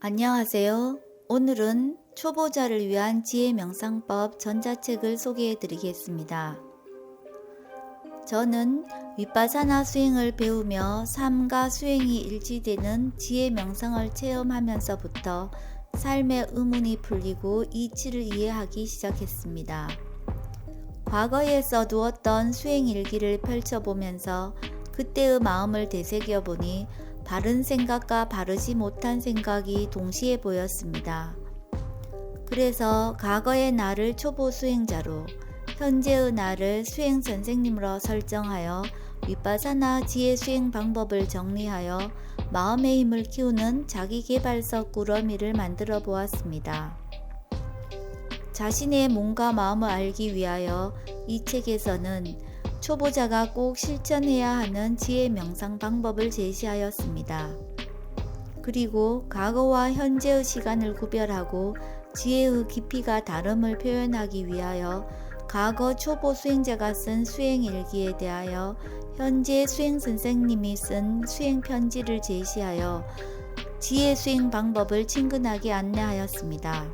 안녕하세요. 오늘은 초보자를 위한 지혜명상법 전자책을 소개해 드리겠습니다. 저는 윗바사나 수행을 배우며 삶과 수행이 일치되는 지혜명상을 체험하면서부터 삶의 의문이 풀리고 이치를 이해하기 시작했습니다. 과거에 써두었던 수행일기를 펼쳐보면서 그때의 마음을 되새겨보니 바른 생각과 바르지 못한 생각이 동시에 보였습니다. 그래서 과거의 나를 초보 수행자로, 현재의 나를 수행 선생님으로 설정하여 윗바사나 지혜 수행 방법을 정리하여 마음의 힘을 키우는 자기계발서 꾸러미를 만들어 보았습니다. 자신의 몸과 마음을 알기 위하여 이 책에서는 초보자가 꼭 실천해야 하는 지혜 명상 방법을 제시하였습니다. 그리고 과거와 현재의 시간을 구별하고 지혜의 깊이가 다름을 표현하기 위하여 과거 초보 수행자가 쓴 수행일기에 대하여 현재 수행 선생님이 쓴 수행 편지를 제시하여 지혜 수행 방법을 친근하게 안내하였습니다.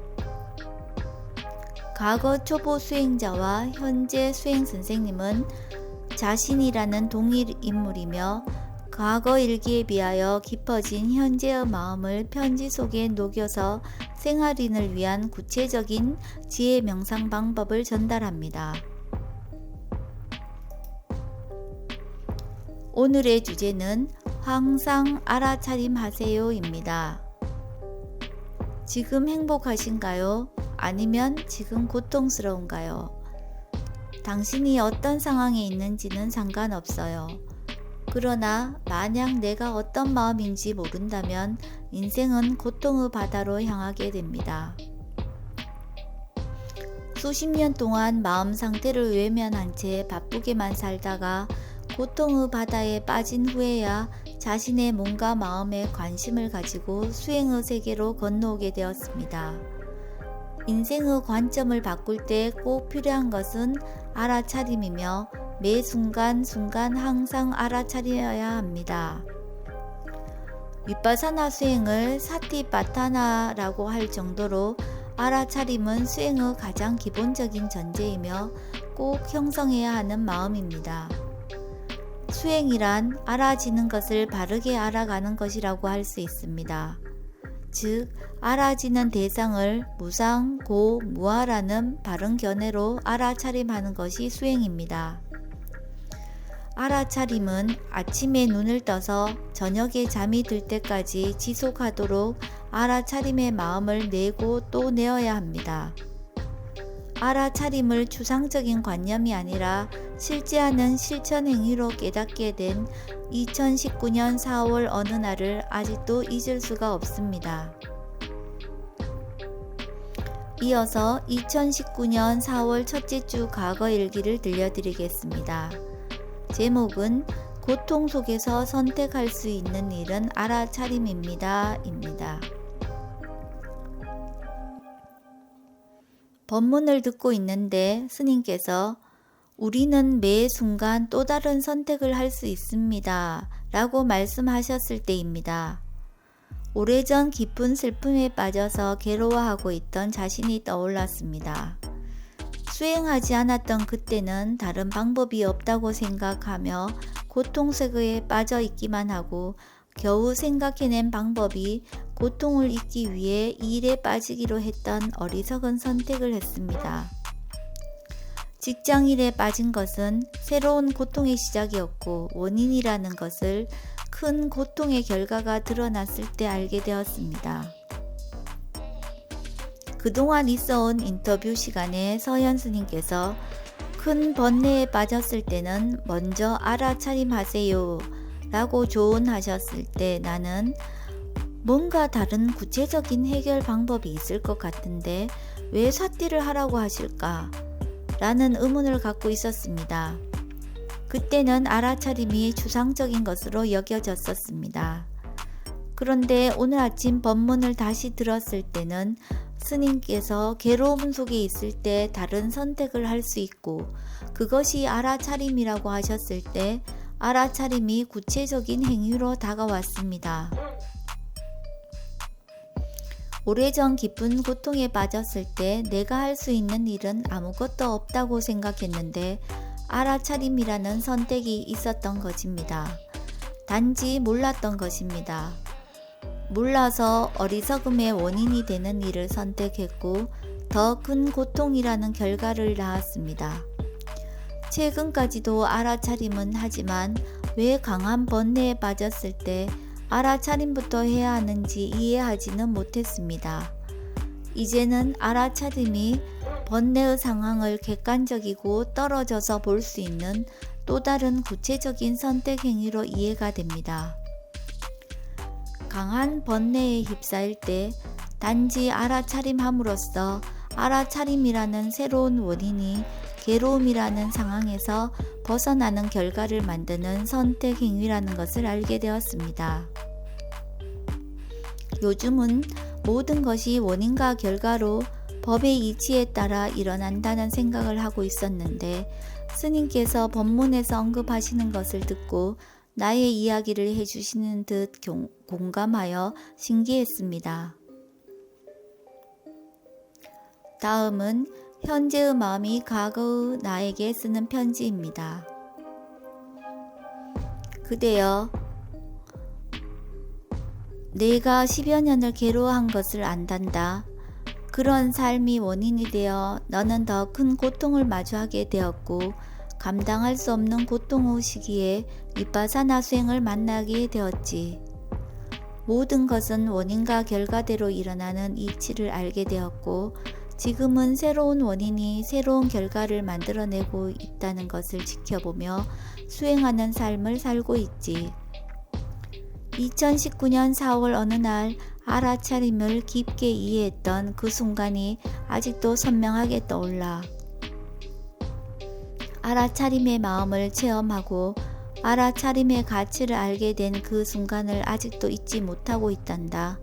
과거 초보 수행자와 현재 수행 선생님은 자신이라는 동일 인물이며 과거 일기에 비하여 깊어진 현재의 마음을 편지 속에 녹여서 생활인을 위한 구체적인 지혜 명상 방법을 전달합니다. 오늘의 주제는 항상 알아차림하세요입니다. 지금 행복하신가요? 아니면 지금 고통스러운가요? 당신이 어떤 상황에 있는지는 상관없어요. 그러나 만약 내가 어떤 마음인지 모른다면 인생은 고통의 바다로 향하게 됩니다. 수십 년 동안 마음 상태를 외면한 채 바쁘게만 살다가 고통의 바다에 빠진 후에야 자신의 몸과 마음에 관심을 가지고 수행의 세계로 건너오게 되었습니다. 인생의 관점을 바꿀 때 꼭 필요한 것은 알아차림이며 매 순간순간 항상 알아차려야 합니다. 윗바사나 수행을 사티파타나라고 할 정도로 알아차림은 수행의 가장 기본적인 전제이며 꼭 형성해야 하는 마음입니다. 수행이란 알아지는 것을 바르게 알아가는 것이라고 할 수 있습니다. 즉, 알아지는 대상을 무상, 고, 무아라는 바른 견해로 알아차림하는 것이 수행입니다. 알아차림은 아침에 눈을 떠서 저녁에 잠이 들 때까지 지속하도록 알아차림의 마음을 내고 또 내어야 합니다. 알아차림을 추상적인 관념이 아니라 실제하는 실천 행위로 깨닫게 된 2019년 4월 어느 날을 아직도 잊을 수가 없습니다. 이어서 2019년 4월 첫째 주 과거 일기를 들려드리겠습니다. 제목은 고통 속에서 선택할 수 있는 일은 알아차림입니다. 법문을 듣고 있는데 스님께서 우리는 매 순간 또 다른 선택을 할 수 있습니다. 라고 말씀하셨을 때입니다. 오래전 깊은 슬픔에 빠져서 괴로워하고 있던 자신이 떠올랐습니다. 수행하지 않았던 그때는 다른 방법이 없다고 생각하며 고통 세계에 빠져 있기만 하고 겨우 생각해낸 방법이 고통을 잊기 위해 이 일에 빠지기로 했던 어리석은 선택을 했습니다. 직장일에 빠진 것은 새로운 고통의 시작이었고 원인이라는 것을 큰 고통의 결과가 드러났을 때 알게 되었습니다. 그동안 있어온 인터뷰 시간에 서현 스님께서 큰 번뇌에 빠졌을 때는 먼저 알아차림하세요 라고 조언하셨을 때 나는 뭔가 다른 구체적인 해결 방법이 있을 것 같은데 왜 삿띠를 하라고 하실까? 라는 의문을 갖고 있었습니다. 그때는 알아차림이 추상적인 것으로 여겨졌었습니다. 그런데 오늘 아침 법문을 다시 들었을 때는 스님께서 괴로움 속에 있을 때 다른 선택을 할 수 있고 그것이 알아차림이라고 하셨을 때 알아차림이 구체적인 행위로 다가왔습니다. 오래전 깊은 고통에 빠졌을 때 내가 할 수 있는 일은 아무것도 없다고 생각했는데 알아차림이라는 선택이 있었던 것입니다. 단지 몰랐던 것입니다. 몰라서 어리석음의 원인이 되는 일을 선택했고 더 큰 고통이라는 결과를 낳았습니다. 최근까지도 알아차림은 하지만 왜 강한 번뇌에 빠졌을 때 알아차림부터 해야 하는지 이해하지는 못했습니다. 이제는 알아차림이 번뇌의 상황을 객관적이고 떨어져서 볼 수 있는 또 다른 구체적인 선택 행위로 이해가 됩니다. 강한 번뇌에 휩싸일 때 단지 알아차림함으로써 알아차림이라는 새로운 원인이 괴로움이라는 상황에서 벗어나는 결과를 만드는 선택 행위라는 것을 알게 되었습니다. 요즘은 모든 것이 원인과 결과로 법의 이치에 따라 일어난다는 생각을 하고 있었는데 스님께서 법문에서 언급하시는 것을 듣고 나의 이야기를 해주시는 듯 공감하여 신기했습니다. 다음은 현재의 마음이 과거의 나에게 쓰는 편지입니다. 그대여, 내가 10여 년을 괴로워한 것을 안단다. 그런 삶이 원인이 되어 너는 더 큰 고통을 마주하게 되었고 감당할 수 없는 고통의 시기에 위파사나 수행을 만나게 되었지. 모든 것은 원인과 결과대로 일어나는 이치를 알게 되었고 지금은 새로운 원인이 새로운 결과를 만들어내고 있다는 것을 지켜보며 수행하는 삶을 살고 있지. 2019년 4월 어느 날 알아차림을 깊게 이해했던 그 순간이 아직도 선명하게 떠올라. 알아차림의 마음을 체험하고 알아차림의 가치를 알게 된 그 순간을 아직도 잊지 못하고 있단다.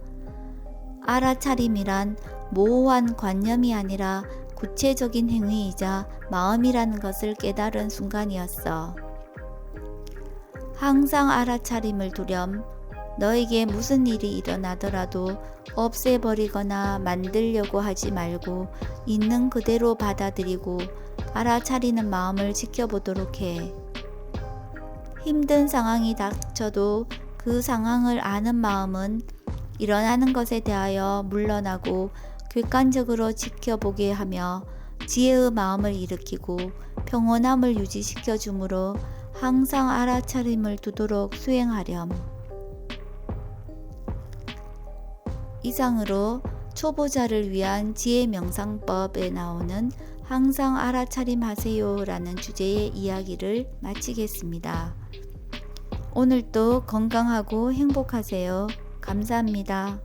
알아차림이란 모호한 관념이 아니라 구체적인 행위이자 마음이라는 것을 깨달은 순간이었어. 항상 알아차림을 두렴. 너에게 무슨 일이 일어나더라도 없애버리거나 만들려고 하지 말고 있는 그대로 받아들이고 알아차리는 마음을 지켜보도록 해. 힘든 상황이 닥쳐도 그 상황을 아는 마음은 일어나는 것에 대하여 물러나고 객관적으로 지켜보게 하며 지혜의 마음을 일으키고 평온함을 유지시켜 주므로 항상 알아차림을 두도록 수행하렴. 이상으로 초보자를 위한 지혜 명상법에 나오는 항상 알아차림 하세요 라는 주제의 이야기를 마치겠습니다. 오늘도 건강하고 행복하세요. 감사합니다.